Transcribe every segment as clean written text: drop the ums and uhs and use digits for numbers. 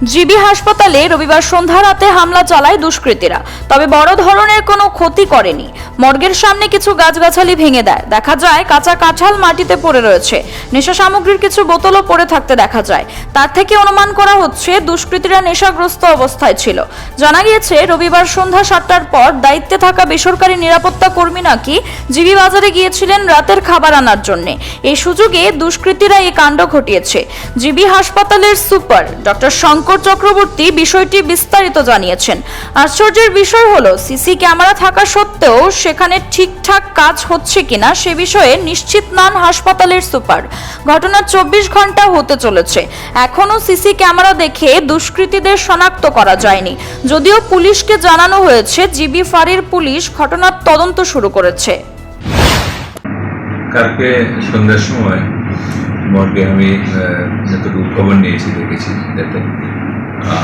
GB হাসপাতালে রবিবার সন্ধ্যা রাতে হামলা চালায় দুষ্কৃতীরা, তবে বড় ধরনের কোনো ক্ষতি করেনি। মর্গের সামনে কিছু গাছগাছালি ভেঙে দেয়, দেখা যায় কাঁচা কাঁঠাল মাটিতে পড়ে রয়েছে, নেশা সামগ্রীর কিছু বোতলও পড়ে থাকতে দেখা যায়। তার থেকে অনুমান করা হচ্ছে দুষ্কৃতীরা নেশাগ্রস্ত অবস্থায় ছিল। জানা গিয়েছে রবিবার সন্ধ্যা 7টার পর দায়িত্বে থাকা বেসরকারি নিরাপত্তা কর্মী নাকি জিবি বাজারে গিয়েছিলেন রাতের খাবার আনার জন্য। এই সুযোগে দুষ্কৃতীরা এই কাণ্ড ঘটিয়েছে। জিবি হাসপাতালের সুপার ডক্টর শঙ্কর চক্রবর্তী বিষয়টি বিস্তারিত জানিয়েছেন। আশ্চর্যের বিষয় হলো, সিসি ক্যামেরা থাকা সত্ত্বেও সেখানে ঠিকঠাক কাজ হচ্ছে কিনা সে বিষয়ে নিশ্চিত নন হাসপাতালের সুপার। ঘটনার 24 ঘন্টা হতে চলেছে, এখনো সিসি ক্যামেরা দেখে দুষ্কৃতীদের শনাক্ত করা যায়নি। যদিও পুলিশকে জানানো হয়েছে, জিবি ফাঁড়ির পুলিশ ঘটনার তদন্ত শুরু করেছে। কালকে সন্ধ্যার সময় মর্গে আমি যতটুকু খবর নিয়েছি দেখেছি, যাতে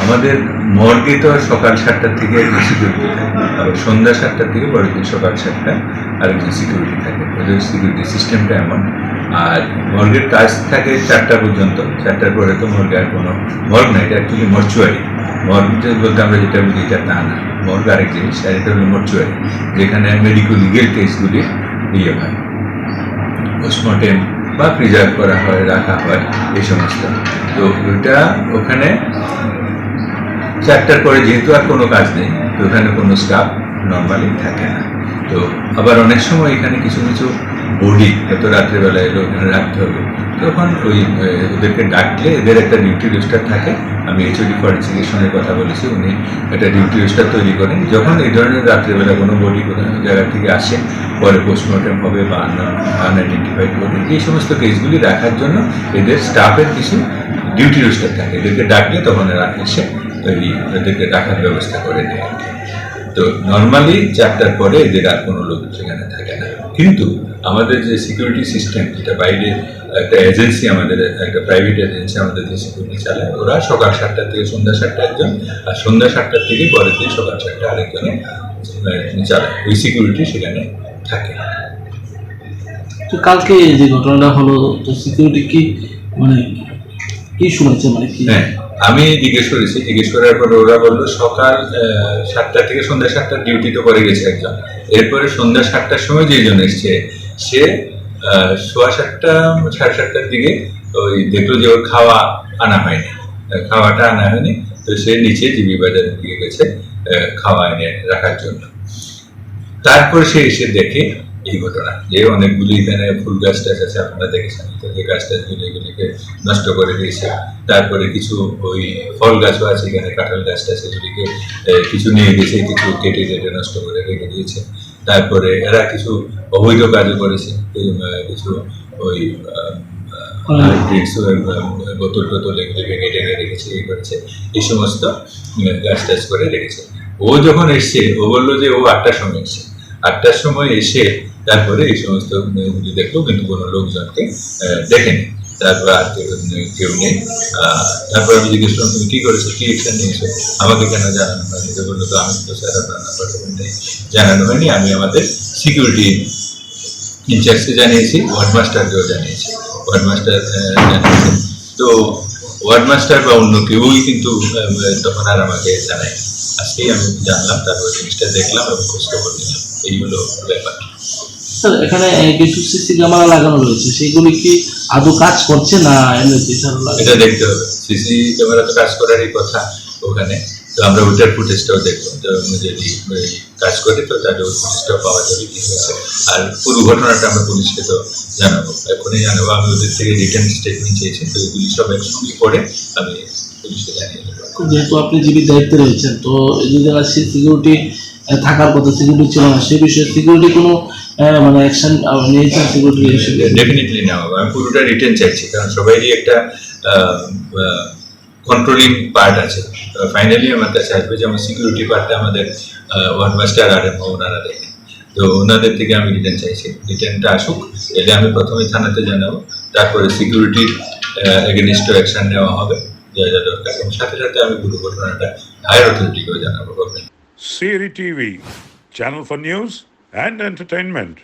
আমাদের মর্গে তো সকাল 7টার থেকে সিকিউরিটি থাকে, আবার সন্ধ্যা 7টার থেকে পরের দিন সকাল 7টা আরেকজন সিকিউরিটি থাকে। ওদের সিকিউরিটি সিস্টেমটা এমন। আর মর্গের কাজ থাকে 4টা পর্যন্ত। 4টার পরে তো মর্গে আর কোনো মর্গ না, এটা অ্যাকচুয়ালি মর্চুয়ারি। মর্গ বলতে আমরা যেটা বুঝি এটা তা না, মর্গ আরেক জিনিস, আর এটা হলো মর্চুয়ারি, যেখানে মেডিকো লিগেল কেসগুলি ইয়ে হয়, পোস্টমর্টেম বা প্রিজার্ভ করা হয়, রাখা হয়, এই সমস্ত। তো ওইটা ওখানে 4টার পরে যেহেতু আর কোনো কাজ নেই, তো ওখানে কোনো স্টাফ নর্মালি থাকে না। তো আবার অনেক সময় এখানে কিছু কিছু বডি এত রাত্রেবেলা এলো ওখানে রাখতে হবে, তখন ওই ওদেরকে ডাকলে এদের একটা ডিউটি রোস্টার থাকে। আমি এইচওডি ফরেন্সিকের সঙ্গে কথা বলেছি, উনি একটা ডিউটি রোস্টার তৈরি করেন। যখন এই ধরনের রাত্রেবেলা কোনো বডি কোনো জায়গা থেকে আসে, পরে পোস্টমর্টম হবে বা আনআইডেন্টিফাইড বডি, এই সমস্ত কেসগুলি রাখার জন্য এদের স্টাফের কিছু ডিউটি রোস্টার থাকে। এদেরকে ডাকলে তখন এরা এসে এদেরকে রাখার ব্যবস্থা করে দেয়। তো নর্মালি 4টার পরে এদের আর কোনো লোক সেখানে থাকে না। কিন্তু আমাদের যে সিকিউরিটি সিস্টেম, যেটা বাইরে একটা এজেন্সি, আমাদের একটা প্রাইভেট এজেন্সি আমাদের যে সিকিউরিটি চালায়, ওরা সকাল 7টা থেকে সন্ধ্যা 7টা একজন, আর সন্ধ্যা 7টার থেকে পরের দিন সকাল 7টা আরেকজনে চালায়। ওই সিকিউরিটি সেখানে থাকে। তো কালকে যে ঘটনাটা হলো, তো সিকিউরিটি কি মানে কি শুনেছে, মানে কি? হ্যাঁ, আমি জিজ্ঞেস করেছি, জিজ্ঞেস করার পরে ওরা বললো সকাল 7টা থেকে সন্ধ্যা 7টার ডিউটি তো করে গেছে একজন, এরপরে সন্ধ্যা 7টার সময় যেজন এসছে সে 7:15 7:30টার দিকে ওই দেখলো যে ওর খাওয়া আনা হয়নি, খাওয়াটা আনা হয়নি। তো সে নিচে জিবি বাজারের দিকে গেছে খাওয়া এনে রাখার জন্য। তারপরে সে এসে দেখে এই ঘটনা, যে অনেকগুলি এখানে ফুল গাছ টাছ আছে, আপনারা দেখেছেন, যে গাছ টাছগুলি এগুলিকে নষ্ট করে দিয়েছে। তারপরে কিছু ওই ফল গাছও আছে এখানে, কাঁঠাল গাছ টাছ, এগুলিকে কিছু নিয়ে গেছে, কিছু কেটে কেটে নষ্ট করে রেখে দিয়েছে। তারপরে এরা কিছু অবৈধ কাজও করেছে, কিছু ওই বোতল টোতল এগুলি ভেঙে টেঙে রেখেছে, এই করেছে, এই সমস্ত গাছ টাছ করে রেখেছে। ও যখন এসছে, ও বললো যে ও 8টার সময় এসছে। 8টার সময় এসে তারপরে এই সমস্ত দেখলো, কিন্তু কোনো লোকজনকে দেখেনি। তারপর আর কেউ নেই। তারপর আমি জিজ্ঞেস করলাম, তুমি কি করেছো, কি অ্যাকশন নিয়েছো, আমাকে কেন জানানো হয়নি? তো বললো, তো আমি তো স্যার আপনার জানানো হয়নি, আমি আমাদের সিকিউরিটি ইনচার্জকে জানিয়েছি, ওয়ার্ড মাস্টারকেও জানিয়েছি। ওয়ার্ড মাস্টার জানিয়েছে, তো ওয়ার্ড মাস্টার বা অন্য কেউই কিন্তু তখন আর আমাকে জানায়। আজকেই আমি জানলাম, তারপর জিনিসটা দেখলাম এবং খোঁজখবর নিলাম, এই হলো ব্যাপার। স্যার, এখানে কিছু সিসি ক্যামেরা লাগানো রয়েছে, সেগুলি কি আদৌ কাজ করছে না এটা দেখতে হবে। সিসি ক্যামেরা তো কাজ করারই কথা ওখানে, তো আমরা ওইটার ফুটেজটাও দেখবো। যদি কাজ করে তো তাহলে ওই ফুটেজটাও পাওয়া যাবে কি হয়েছে। আর পুরো ঘটনাটা আমরা পুলিশকে তো জানাবো, এখনই জানাবো। আমি ওদের থেকে রিটার্ন স্টেটমেন্ট চেয়েছি, তো এগুলি সব একসঙ্গে করে আমি পুলিশকে জানিয়ে দেবো। যেহেতু আপনি জিবির দায়িত্বে রয়েছেন, তো এই যে যারা সিকিউরিটি থাকার কথা, সিকিউরিটি ছিল না, সে বিষয়ে সিকিউরিটি কোনো মানে অ্যাকশন নিয়েছেন? সিকিউরিটি ডেফিনেটলি নেওয়া হবে। আমি পুরোটা রিটার্ন চাইছি, কারণ সবাইরই একটা কন্ট্রোলিং পার্ট আছে। ফাইনালি আমার কাছে আসবে, যেমন সিকিউরিটি পার্টটা আমাদের ওয়ার্ড মাস্টার আর ওনারা দেখেন। তো ওনাদের থেকে আমি রিটার্ন চাইছি, রিটার্নটা আসুক, এলে আমি প্রথমে থানাতে জানাবো, তারপরে সিকিউরিটির এগেনস্টও অ্যাকশন নেওয়া হবে যা যা দরকার, এবং সাথে সাথে আমি পুরো ঘটনাটা হায়ার অথরিটিকেও জানাবো। CRI TV, channel for news and entertainment.